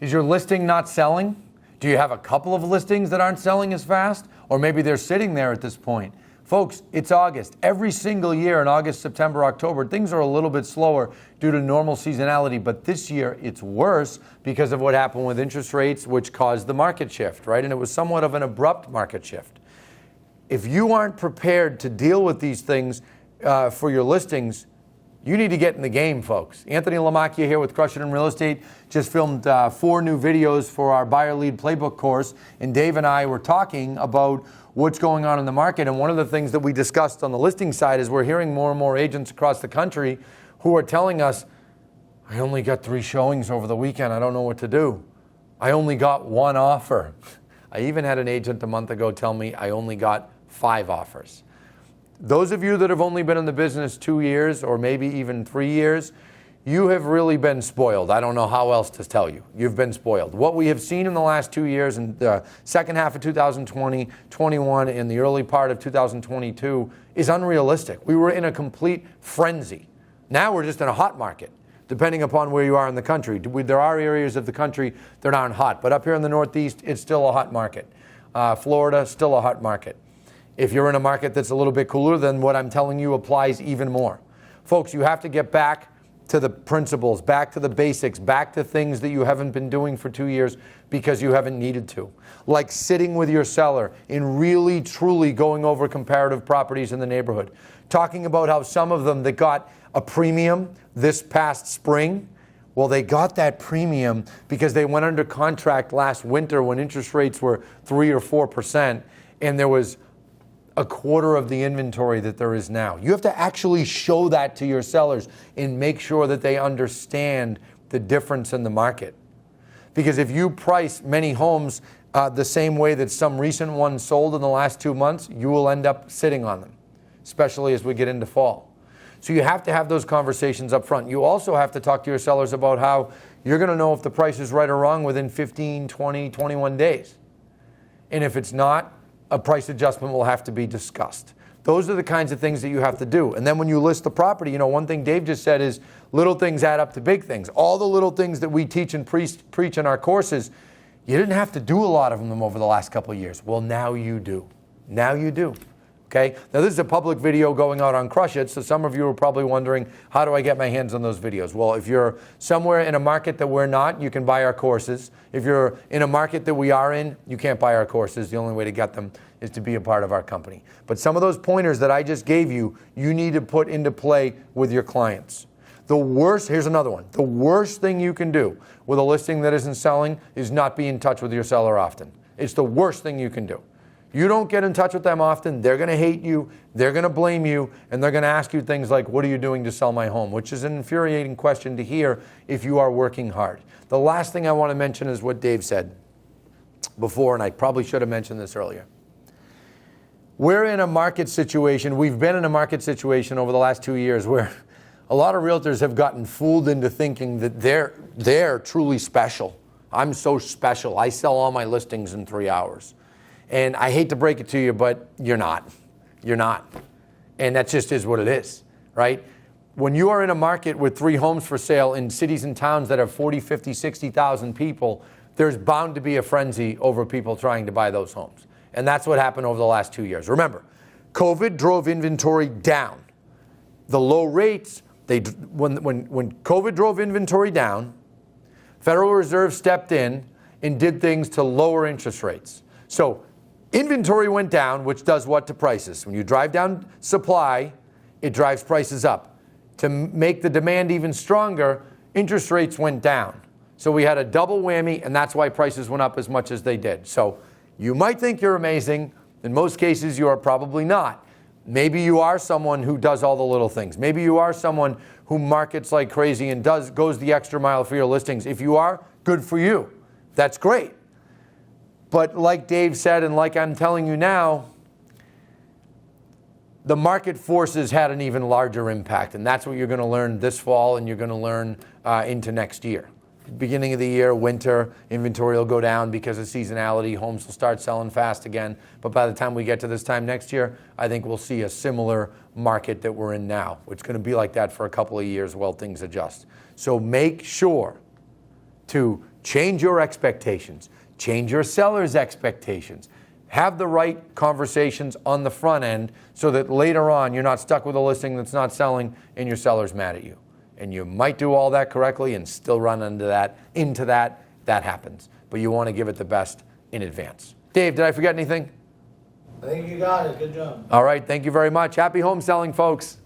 Is your listing not selling? Do you have a couple of listings that aren't selling as fast? Or maybe they're sitting there at this point. Folks, it's August. Every single year in August, September, October, things are a little bit slower due to normal seasonality. But this year, it's worse because of what happened with interest rates, which caused the market shift, right? And it was somewhat of an abrupt market shift. If you aren't prepared to deal with these things for your listings, you need to get in the game, folks. Anthony Lamacchia here with Crush It in Real Estate. Just filmed 4 new videos for our Buyer Lead Playbook course. And Dave and I were talking about what's going on in the market. And one of the things that we discussed on the listing side is we're hearing more and more agents across the country who are telling us, I only got 3 showings over the weekend. I don't know what to do. I only got 1 offer. I even had an agent a month ago tell me I only got 5 offers. Those of you that have only been in the business 2 years or maybe even 3 years, you have really been spoiled. I don't know how else to tell you. You've been spoiled. What we have seen in the last 2 years, in the second half of 2020, 21, and the early part of 2022 is unrealistic. We were in a complete frenzy. Now we're just in a hot market, depending upon where you are in the country. There are areas of the country that aren't hot, but up here in the Northeast, it's still a hot market. Florida, still a hot market. If you're in a market that's a little bit cooler, then what I'm telling you applies even more. Folks, you have to get back to the principles, back to the basics, back to things that you haven't been doing for 2 years because you haven't needed to. Like sitting with your seller and really, truly going over comparative properties in the neighborhood. Talking about how some of them that got a premium this past spring, well, they got that premium because they went under contract last winter when interest rates were 3 or 4%, and there was a quarter of the inventory that there is now. You have to actually show that to your sellers and make sure that they understand the difference in the market. Because if you price many homes the same way that some recent ones sold in the last 2 months, you will end up sitting on them, especially as we get into fall. So you have to have those conversations up front. You also have to talk to your sellers about how you're going to know if the price is right or wrong within 15, 20, 21 days. And if it's not, a price adjustment will have to be discussed. Those are the kinds of things that you have to do. And then when you list the property, one thing Dave just said is little things add up to big things. All the little things that we teach and preach in our courses, you didn't have to do a lot of them over the last couple of years. Well, now you do. Now you do. Okay? Now this is a public video going out on Crush It, so some of you are probably wondering, how do I get my hands on those videos? Well, if you're somewhere in a market that we're not, you can buy our courses. If you're in a market that we are in, you can't buy our courses. The only way to get them is to be a part of our company. But some of those pointers that I just gave you, you need to put into play with your clients. Here's another one. The worst thing you can do with a listing that isn't selling is not be in touch with your seller often. It's the worst thing you can do. You don't get in touch with them often, they're going to hate you, they're going to blame you, and they're going to ask you things like, what are you doing to sell my home? Which is an infuriating question to hear if you are working hard. The last thing I want to mention is what Dave said before, and I probably should have mentioned this earlier. We're in a market situation, we've been in a market situation over the last 2 years where a lot of realtors have gotten fooled into thinking that they're truly special. I'm so special. I sell all my listings in 3 hours. And I hate to break it to you, but you're not. You're not. And that just is what it is, right? When you are in a market with 3 homes for sale in cities and towns that have 40, 50, 60,000 people, there's bound to be a frenzy over people trying to buy those homes. And that's what happened over the last 2 years. Remember, COVID drove inventory down. The low rates, when COVID drove inventory down, Federal Reserve stepped in and did things to lower interest rates. So inventory went down, which does what to prices? When you drive down supply, it drives prices up. To make the demand even stronger, interest rates went down. So we had a double whammy, and that's why prices went up as much as they did. So you might think you're amazing. In most cases, you are probably not. Maybe you are someone who does all the little things. Maybe you are someone who markets like crazy and goes the extra mile for your listings. If you are, good for you. That's great. But like Dave said, and like I'm telling you now, the market forces had an even larger impact. And that's what you're going to learn this fall and you're going to learn into next year. Beginning of the year, winter, inventory will go down because of seasonality. Homes will start selling fast again. But by the time we get to this time next year, I think we'll see a similar market that we're in now. It's going to be like that for a couple of years while things adjust. So make sure to change your expectations, change your seller's expectations. Have the right conversations on the front end so that later on you're not stuck with a listing that's not selling and your seller's mad at you. And you might do all that correctly and still run into that. That happens. But you want to give it the best in advance. Dave, did I forget anything? I think you got it. Good job. All right. Thank you very much. Happy home selling, folks.